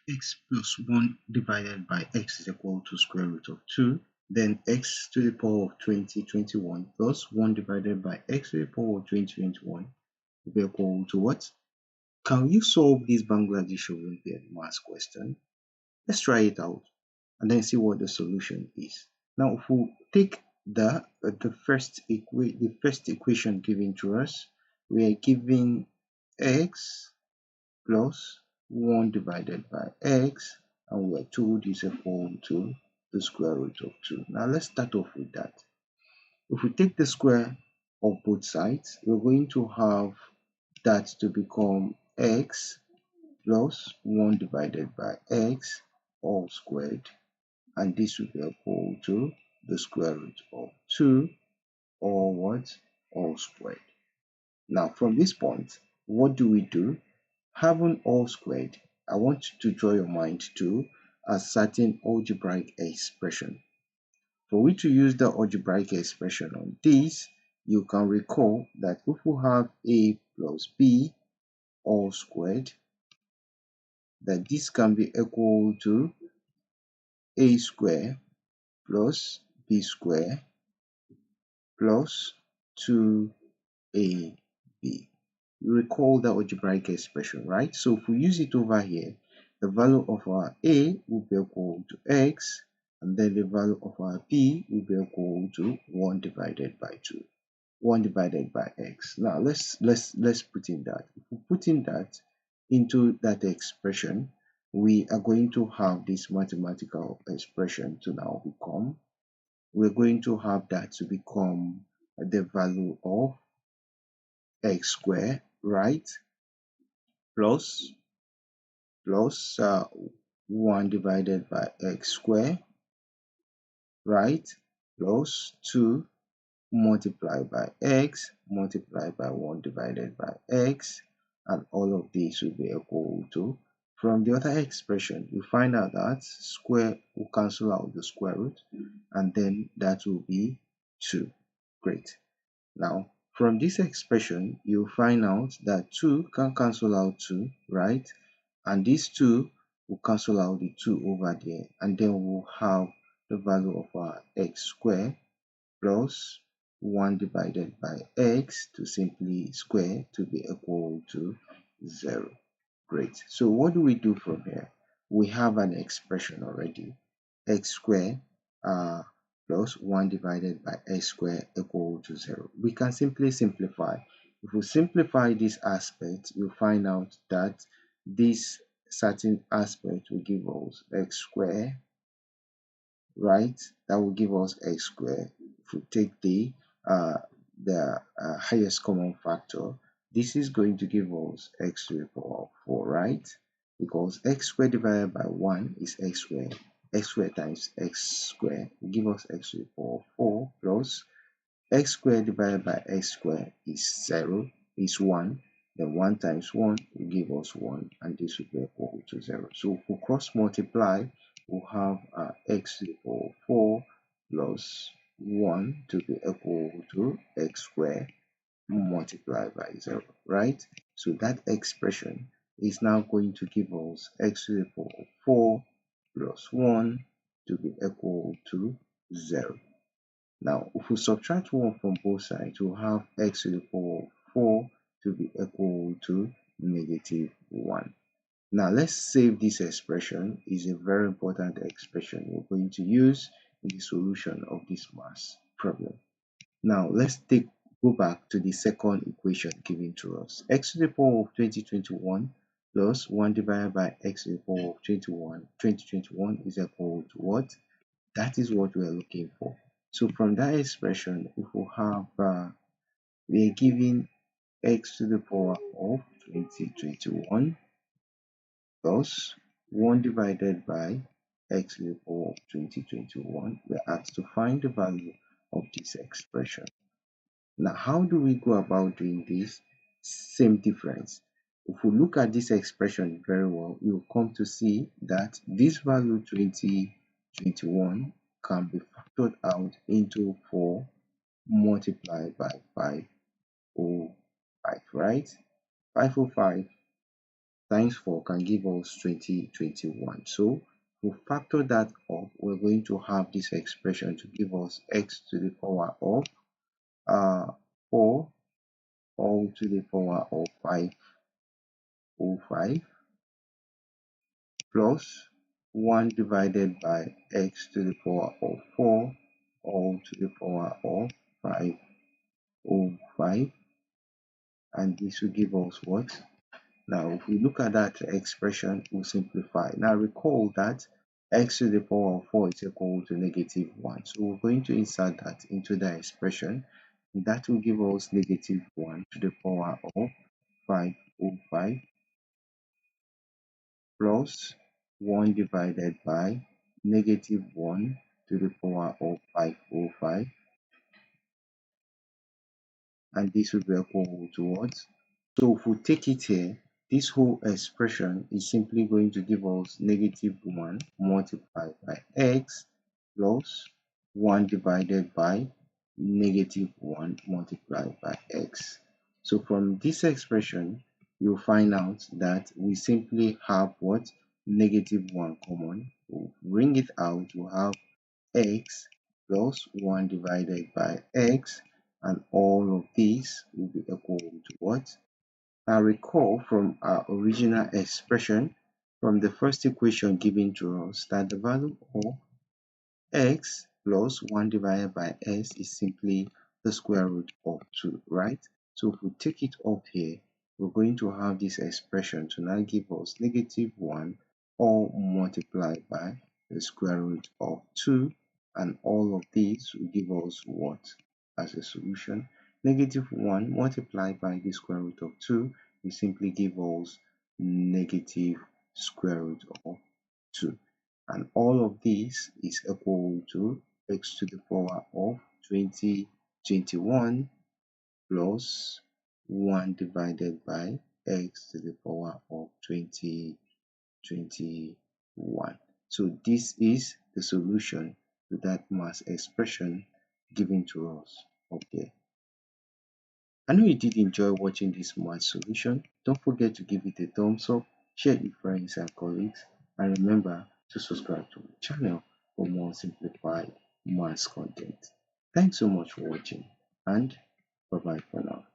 x plus 1 divided by x is equal to square root of 2, then x to the power of 2021 plus 1 divided by x to the power of 2021 will be equal to what? Can you solve this Bangladesh Olympiad math question? Let's try it out and then see what the solution is. Now, if we take the first equation given to us, we are given x plus 1 divided by x, and we are told is equal to the square root of 2. Now, let's start off with that. If we take the square of both sides, we're going to have that to become x plus 1 divided by x all squared, and this will be equal to the square root of 2 or what? All squared. Now, from this point, what do? Having all squared, I want you to draw your mind to a certain algebraic expression. For we to use the algebraic expression on this, you can recall that if we have a plus b all squared, that this can be equal to a square plus b square plus 2ab. You recall the algebraic expression, right? So if we use it over here, the value of our a will be equal to x, and then the value of our b will be equal to 1 divided by 2, 1 divided by x. Now let's put in that. If we put in that into that expression, we are going to have this mathematical expression to now become, we're going to have that to become the value of x squared, right, plus 1 divided by x squared, right, plus 2 multiplied by x multiplied by 1 divided by x, and all of this will be equal to, from the other expression, you find out that square will cancel out the square root, and then that will be 2. Great. Now, from this expression, you find out that 2 can cancel out 2, right? And these 2 will cancel out the 2 over there, and then we'll have the value of our x squared plus 1 divided by x to simply square to be equal to 0. Great. So what do we do from here? We have an expression already. X squared plus 1 divided by x squared equal to 0. We can simply simplify. If we simplify this aspect, you'll find out that this certain aspect will give us x squared, right? That will give us x squared. If we take the highest common factor, this is going to give us x to the power of 4, right? Because x squared divided by 1 is x squared. X squared times x squared will give us x to the power of 4 plus x squared divided by x squared is 0, is 1. Then 1 times 1 will give us 1, and this will be equal to 0. So if we cross multiply, we'll have x to the power of 4 plus 1 to be equal to x squared multiplied by 0, right? So that expression is now going to give us x to the power of 4 plus 1 to be equal to 0. Now, if we subtract 1 from both sides, we'll have x to the power of 4 to be equal to negative 1. Now, let's save this expression. It's a very important expression we're going to use in the solution of this math problem. Now, let's go back to the second equation given to us. X to the power of 2021 plus 1 divided by x to the power of 2021 is equal to what? That is what we are looking for. So from that expression, if we have, we are given x to the power of 2021 plus 1 divided by x to the power of 2021. We are asked to find the value of this expression. Now, how do we go about doing this? Same difference. If we look at this expression very well, you'll come to see that this value 2021 can be factored out into 4 multiplied by 505, right? 505 times 4 can give us 2021. So we factor that up, we're going to have this expression to give us x to the power of 4 all to the power of 505 plus 1 divided by x to the power of 4 all to the power of 505, and this will give us what? Now, if we look at that expression, we'll simplify. Now, recall that x to the power of 4 is equal to negative 1. So, we're going to insert that into the expression. That will give us negative 1 to the power of 505 plus 1 divided by negative 1 to the power of 505. And this will be equal to what? So if we take it here, this whole expression is simply going to give us negative 1 multiplied by x plus 1 divided by negative 1 multiplied by x. So from this expression, you'll find out that we simply have what? Negative 1 common. We'll bring it out, we'll have x plus 1 divided by x, and all of these will be equal to what? Now recall from our original expression from the first equation given to us that the value of x plus 1 divided by s is simply the square root of 2, right? So if we take it up here, we're going to have this expression to now give us negative 1 all multiplied by the square root of 2, and all of these will give us what as a solution? Negative 1 multiplied by the square root of 2 will simply give us negative square root of 2. And all of this is equal to x to the power of 2021 plus 1 divided by x to the power of 2021. So this is the solution to that math expression given to us up here. I know you did enjoy watching this math solution. Don't forget to give it a thumbs up, share it with friends and colleagues, and remember to subscribe to the channel for more simplified math content. Thanks so much for watching, and bye bye for now.